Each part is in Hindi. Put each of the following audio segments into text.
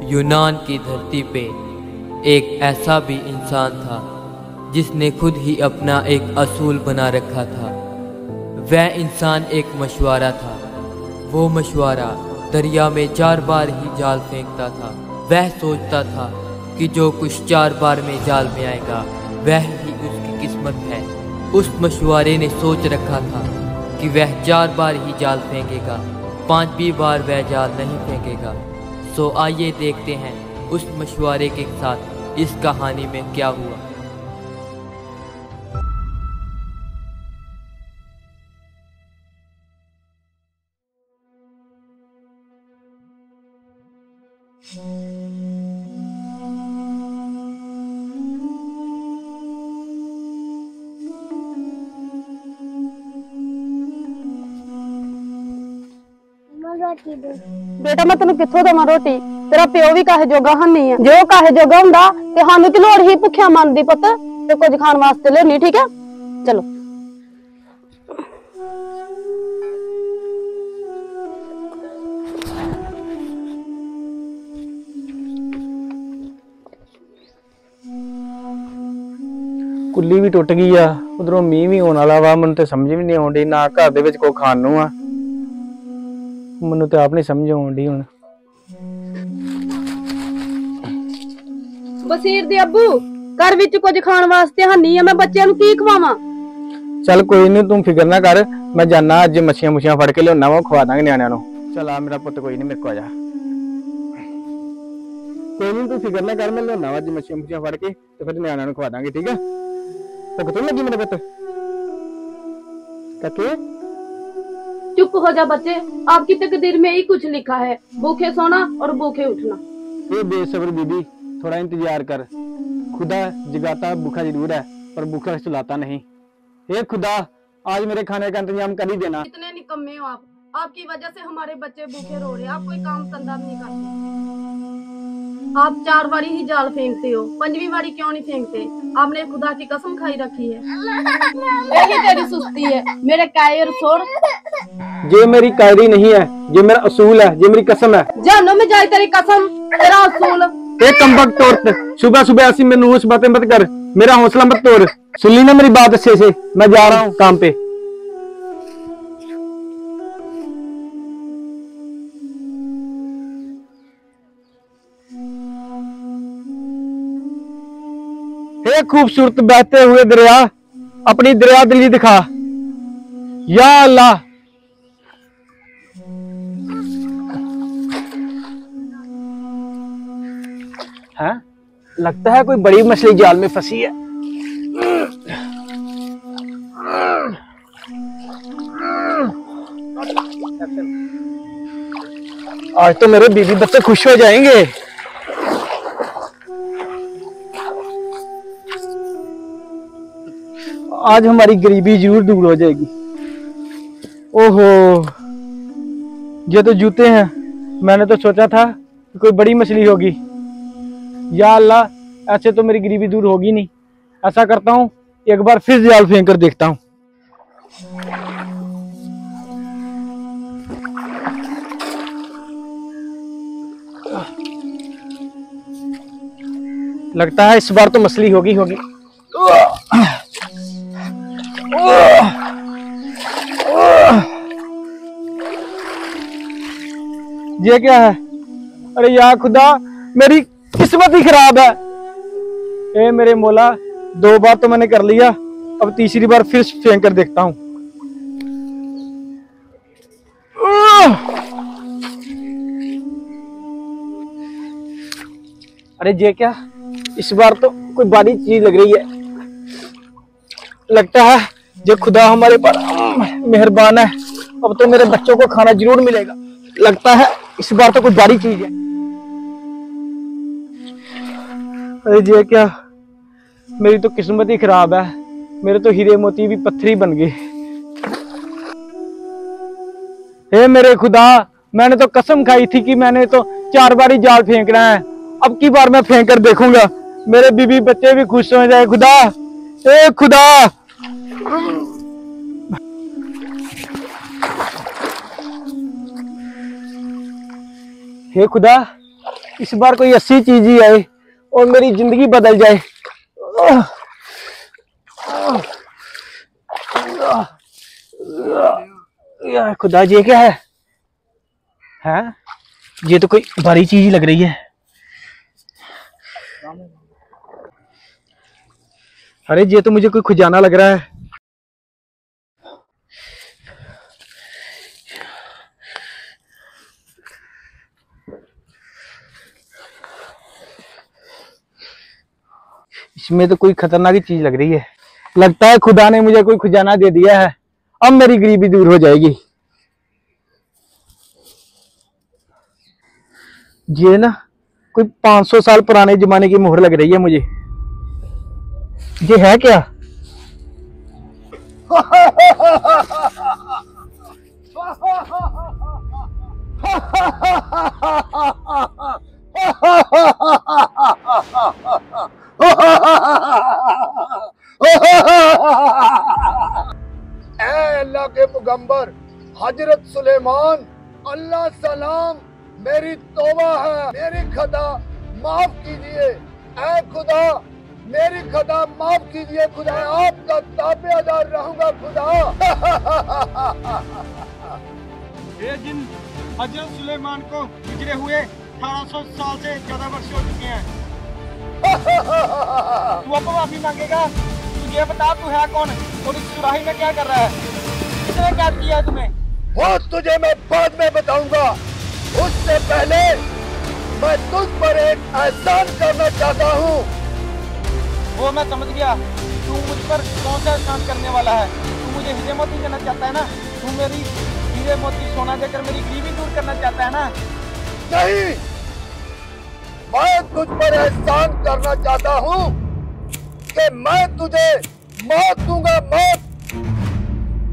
यूनान की धरती पे एक ऐसा भी इंसान था जिसने खुद ही अपना एक असूल बना रखा था। वह इंसान एक मशवारा था। वो मशवारा दरिया में 4 बार ही जाल फेंकता था। वह सोचता था कि जो कुछ 4 बार में जाल में आएगा वह ही उसकी किस्मत है। उस मशवारे ने सोच रखा था कि वह 4 बार ही जाल फेंकेगा, 5वीं बार वह जाल नहीं फेंकेगा। सो आइए देखते हैं उस मशवारे के साथ इस कहानी में क्या हुआ। बेटा मैं तेन किथों देवां रोटी? तेरा प्यो भी काहे जोगा हनी है। जो काहे जोगा हुंदा ते सानू की लोड़ ही भुखिया मन दी पुत्त ते कुछ खाण वास्ते लेनी। ठीक है चलो। कुल्ली भी टुट गई आ, उधरों मीह भी होने वाला वा। मैनूं ते समझ भी नहीं आउंदी ना घर दे विच कोई खाण नूं आ। मैनूं ते आप नहीं समझ आउंदी हुण। बसीर दे अब्बू घर विच कुछ खाण वास्ते हनी है, मैं बच्चों नूं की खवावां? चल कोई नहीं, तू फिक्र ना कर, मैं जाना अज मछियां मुछियां फड़ के लियाना वा, खवा दांगे न्याणियां नूं। चल आ मेरा पुत्त, कोई नहीं मेरे को आ जा। कोई नहीं तू फिक्र ना कर, मैं लियाना वा अज मछियां मुछियां फड़ के ते फिर न्याणियां नूं खवा दांगे। ठीक है भुख तो लगी मेरे पुत्त? काके चुप हो जा बच्चे, आपकी तकदीर में ही कुछ लिखा है, भूखे सोना और भूखे उठना। ये बेसब्र बीबी, थोड़ा इंतजार कर। खुदा जगाता भूखा जरूर है पर भूखा सुलाता नहीं। हे खुदा आज मेरे खाने का इंतजाम कर ही देना। कितने निकम्मे हो आप, आपकी वजह से हमारे बच्चे भूखे रो रहे हैं। आप कोई काम धंधा नहीं करते। आप 4 बारी ही जाल फेंकते हो, 5वीं बारी क्यों नहीं फेंकते? आपने खुदा की कसम खाई रखी है। यही तेरी सुस्ती है। मेरे कायर छोड़। ये मेरी कायरी नहीं है, ये मेरा असूल है, ये मेरी कसम है। जानों में जाए तेरी कसम, तेरा असूल। एक कमबख्त औरत, सुबह सुबह ऐसी मनहूस बातें मत कर, मेरा हौसला मत तोड़। सुन ली ना मेरी बात अच्छे से, मैं जा रहा हूँ काम पे। हे खूबसूरत बहते हुए दरिया, अपनी दरिया दिली दिखा या अल्लाह। है लगता है कोई बड़ी मछली जाल में फंसी है। आज तो मेरे बीवी बच्चे खुश हो जाएंगे। आज हमारी गरीबी जरूर दूर हो जाएगी। ओहो ये तो जूते हैं, मैंने तो सोचा था कि कोई बड़ी मछली होगी। या अल्लाह ऐसे तो मेरी गरीबी दूर होगी नहीं। ऐसा करता हूँ एक बार फिर जाल फेंक कर देखता हूँ। लगता है इस बार तो मछली होगी। ये क्या है? अरे यार खुदा मेरी किस्मत ही खराब है। ए मेरे मौला, 2 बार तो मैंने कर लिया, अब तीसरी बार फिर फेंक कर देखता हूं। अरे ये क्या? इस बार तो कोई बड़ी चीज लग रही है। लगता है जो खुदा हमारे पर मेहरबान है, अब तो मेरे बच्चों को खाना जरूर मिलेगा। लगता है इस बार तो कोई बड़ी चीज है। अरे ये क्या? मेरी तो किस्मत ही खराब है, मेरे तो हीरे मोती भी पत्थरी बन गए। हे मेरे खुदा, मैंने तो कसम खाई थी कि मैंने तो 4 बार ही जाल फेंकना है, अब की बार मैं फेंक कर देखूंगा, मेरे बीवी बच्चे भी खुश हो जाए। खुदा, ए खुदा। हे खुदा, इस बार कोई अच्छी चीज ही आए और मेरी जिंदगी बदल जाए। यार खुदा, ये क्या है? हैं? ये तो कोई भारी चीज ही लग रही है। अरे ये तो मुझे कोई खजाना लग रहा है। इसमें तो कोई खतरनाक चीज लग रही है। लगता है खुदा ने मुझे कोई खजाना दे दिया है। अब मेरी गरीबी दूर हो जाएगी। ये ना कोई 500 साल पुराने जमाने की मोहर लग रही है मुझे। ये है क्या? अल्लाह के पैगंबर हजरत सुलेमान, अल्लाह सलाम, मेरी तौबा है, मेरी खता माफ कीजिए। ऐ खुदा मेरी खता माफ कीजिए। खुदा आपका ताबेदार रहूंगा खुदा। ये जिन हजरत सुलेमान को गुजरे हुए 1800 साल से ज्यादा वर्ष हो चुके हैं। तू अब माफी मांगेगा? तुझे बता तू है कौन और इस सुराही में क्या कर रहा है? किसने कैद किया है तुम्हें? वो तुझे मैं बाद में बताऊंगा। उससे पहले मैं तुझ पर एक एहसान करना चाहता हूँ। वो मैं समझ गया। तू मुझ पर कौन सा एहसान करने वाला है? तू मुझे हीरे मोती देना चाहता है ना? तू मेरी हीरे मोती सोना देकर मेरी गरीबी दूर करना चाहता है ना? नहीं, मैं तुझ पर एहसान करना चाहता हूँ कि मैं तुझे मौत दूंगा, मौत।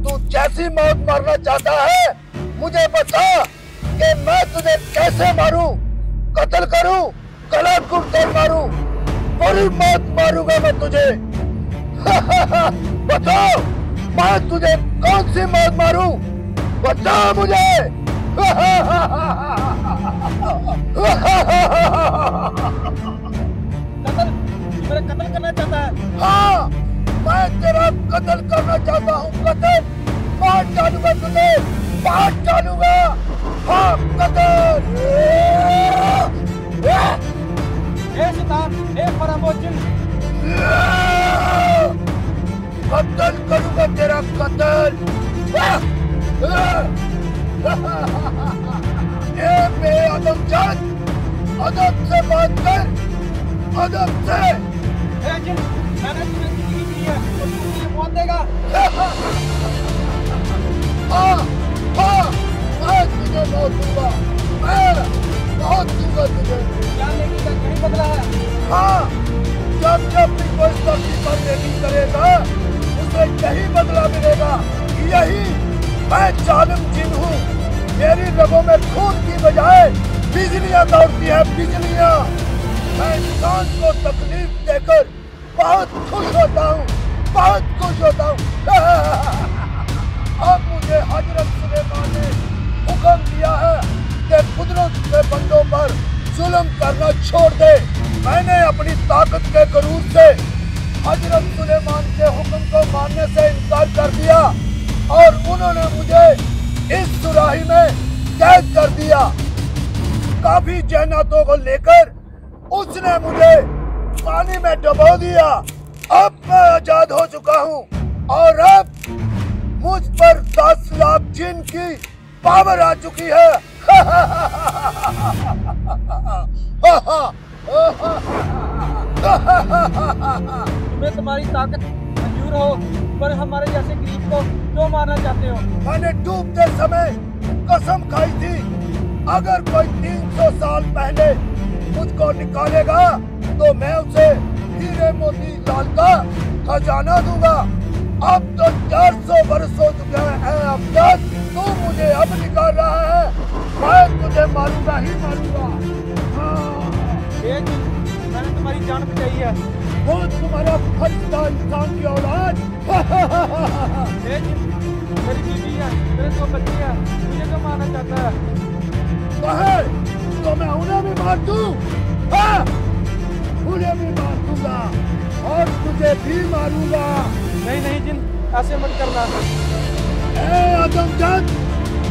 तू जैसी मौत मरना चाहता है मुझे बता कि मैं तुझे कैसे मारूं, कत्ल करूं, गला घुटकर मारूं, बुरी मौत मारूंगा मैं तुझे। बताओ मैं तुझे कौन सी मौत मारूं? बता मुझे। कत्ल? मेरा कत्ल करना चाहता है? हाँ, मैं तेरा कत्ल करना चाहता हूँ। कत्ल मार डालूंगा तुझे, मार डालूंगा। हाँ, कत्ल। ए शैतान, ए फरामोजिन, कत्ल करूंगा तेरा, कत्ल। ए बेअदब जान, अदब से बात कर, अदब से। ए जिन, मैंने तुझे जिंदगी दी है और तू मुझे मौत देगा। हाँ, हाँ, मैं तुझे मौत दूंगा, मैं मौत दूंगा तुझे। जान लेने का कहीं बदला है? हाँ, जब जब भी कोई सब्जी पर लेनी करेगा उसे यही बदला मिलेगा। यही मैं जालिम जिन हूँ। मेरी रगों में खून की बजाय बिजलियाँ दौड़ती है, बिजलियाँ। मैं इंसान को तकलीफ देकर बहुत खुश होता हूँ, बहुत खुश होता हूँ। अब मुझे हजरत सुलेमान ने हुक्म दिया है कि कुदरत के बंदों पर जुल्म करना छोड़ दे। मैंने अपनी ताकत के गरूर से हजरत सुलेमान के हुक्म को मानने से इनकार कर दिया और उन्होंने मुझे इस सुराही में कैद कर दिया। काफी जन्नतों को लेकर उसने मुझे पानी में डुबो दिया। अब मैं आजाद हो चुका हूँ और अब मुझ पर 10 लाख जिन की पावर आ चुकी है। तुम्हें तुम्हारी ताकत मंजूर हो, पर हमारे जैसे गरीब को क्यों मारना चाहते हो? मैंने डूबते समय कसम खाई थी, अगर कोई 300 साल पहले मुझको निकालेगा तो मैं उसे हीरे मोती लाल का खजाना दूंगा। अब तो 400 वर्ष हो चुके हैं। अब तक तू मुझे अब निकाल रहा है, मैं तुझे मारूंगा ही मारूंगा। मैंने तुम्हारी जान बचाई है। वो तुम्हारा फरिश्ता इंसान की औलाद। मेरी बीवी है, मेरे 2 बच्चे हैं, मुझे क्यों मारना चाहता है? तो मैं उन्हें भी मार दूं? हाँ? उन्हें भी मार दूंगा और तुझे भी मारूंगा। नहीं नहीं जिन, ऐसे मत करना। ए आदमजात,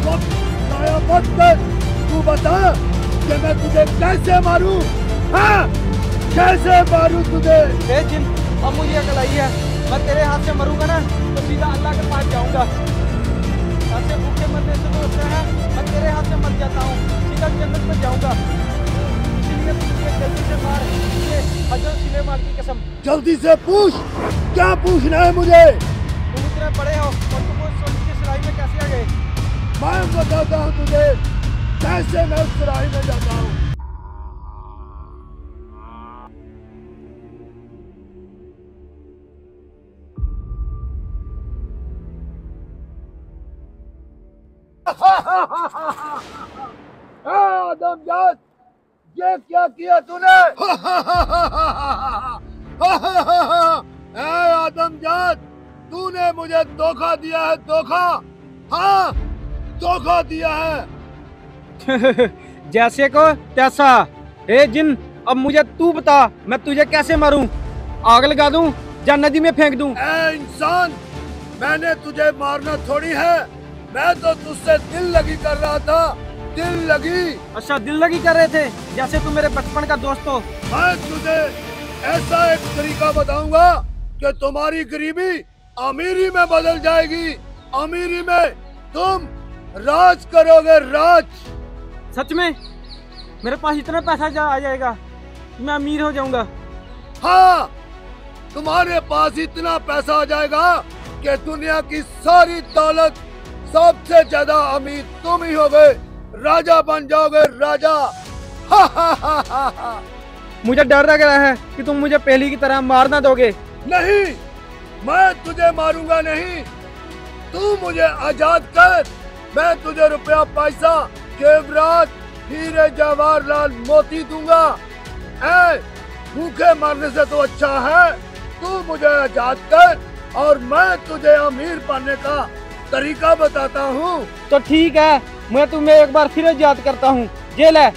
वक्त जाया मत कर। तू बता कि मैं तुझे कैसे मारूं? हाँ? कैसे मारूं तुझे? ए जिन, अब मुझे अकल आई है, मैं तेरे हाथ से मरूंगा ना तो सीधा अल्लाह के पास जाऊंगा। ऐसे भूखे मरने से तो अच्छा है मैं तेरे हाथ से मर जाता हूँ, सीधा जन्नत में जाऊंगा। इसलिए मुझे जल्दी से मार, ये हजरत सुलेमान की कसम। जल्दी से पूछ, क्या पूछना है मुझे? तुम इतने बड़े हो और तुम उस सोने की सराय में कैसे आ गए? मैं बताता हूँ तुझे कैसे मैं उस सराय में जाता हूँ। आदमजात, ये क्या किया तूने? आदमजात, तूने मुझे धोखा दिया है, धोखा। हाँ, धोखा दिया है। जैसे को तैसा। ए जिन, अब मुझे तू बता मैं तुझे कैसे मारूं? आग लगा दूं या नदी में फेंक दूं? ए इंसान, मैंने तुझे मारना थोड़ी है, मैं तो तुझसे दिल लगी कर रहा था। दिल लगी। अच्छा, दिल लगी कर रहे थे, जैसे तू मेरे बचपन का दोस्त हो। मैं तुझे ऐसा एक तरीका बताऊंगा कि तुम्हारी गरीबी अमीरी में बदल जाएगी। अमीरी में तुम राज करोगे, राज। सच में मेरे पास इतना पैसा आ जाएगा मैं अमीर हो जाऊंगा? हाँ, तुम्हारे पास इतना पैसा आ जाएगा कि दुनिया की सारी दौलत, सबसे ज्यादा अमीर तुम ही होगे, राजा बन जाओगे, राजा। हा हा हा हा हा। मुझे डर लग रहा है कि तुम मुझे पहली की तरह मार ना दोगे। नहीं, मैं तुझे मारूंगा नहीं। तू मुझे आजाद कर, मैं तुझे रुपया, पैसा, जेवरात, हीरे जवाहरलाल मोती दूंगा। ऐ, भूखे मरने से तो अच्छा है तू मुझे आजाद कर और मैं तुझे अमीर बनने का तरीका बताता हूँ। तो ठीक है, मैं तुम्हें एक बार फिर याद करता हूँ। जेल है।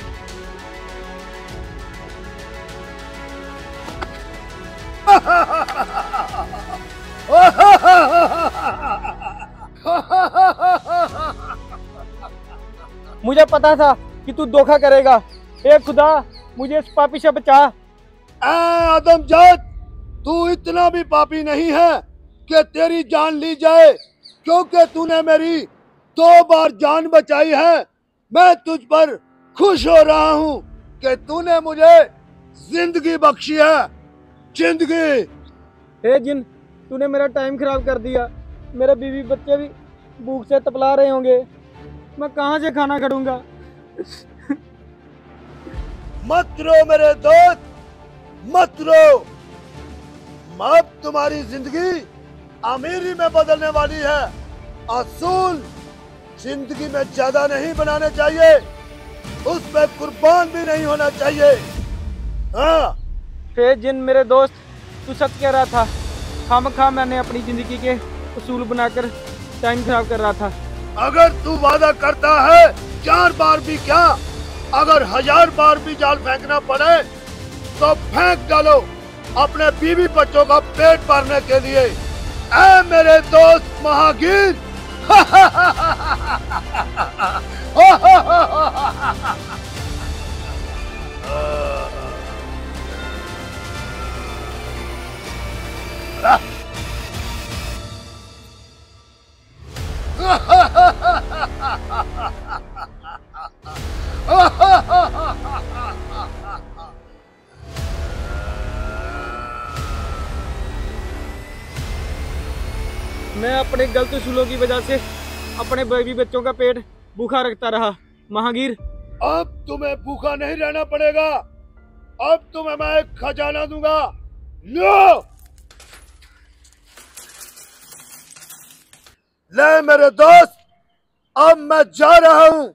मुझे पता था कि तू धोखा करेगा। ए खुदा, मुझे इस पापी से बचा। आदमजात, तू इतना भी पापी नहीं है कि तेरी जान ली जाए, क्योंकि तूने मेरी 2 बार जान बचाई है। मैं तुझ पर खुश हो रहा हूँ कि तूने मुझे जिंदगी बख्शी है, जिंदगी। ए जिन, तूने मेरा टाइम खराब कर दिया। मेरे बीवी बच्चे भी भूख से तपला रहे होंगे, मैं कहाँ से खाना खड़ूंगा? मत रो मेरे दोस्त, मत रो। अब तुम्हारी जिंदगी अमीरी में बदलने वाली है। असूल जिंदगी में ज्यादा नहीं बनाने चाहिए, उसमें कुर्बान भी नहीं होना चाहिए। हाँ। ए जिन मेरे दोस्त, तू सच कह रहा था। खामखा मैंने अपनी जिंदगी के उसूल बनाकर टाइम खराब कर रहा था। अगर तू वादा करता है 4 बार भी क्या, अगर 1000 बार भी जाल फेंकना पड़े तो फेंक डालो, अपने बीवी बच्चों का पेट भरने के लिए। ऐ मेरे दोस्त महागीर। मैं अपने गलत उसूलों की वजह से अपने बेबी बच्चों का पेट भूखा रखता रहा। महागीर, अब तुम्हें भूखा नहीं रहना पड़ेगा। अब तुम्हें मैं एक खजाना दूंगा। लो, ले मेरे दोस्त, अब मैं जा रहा हूँ।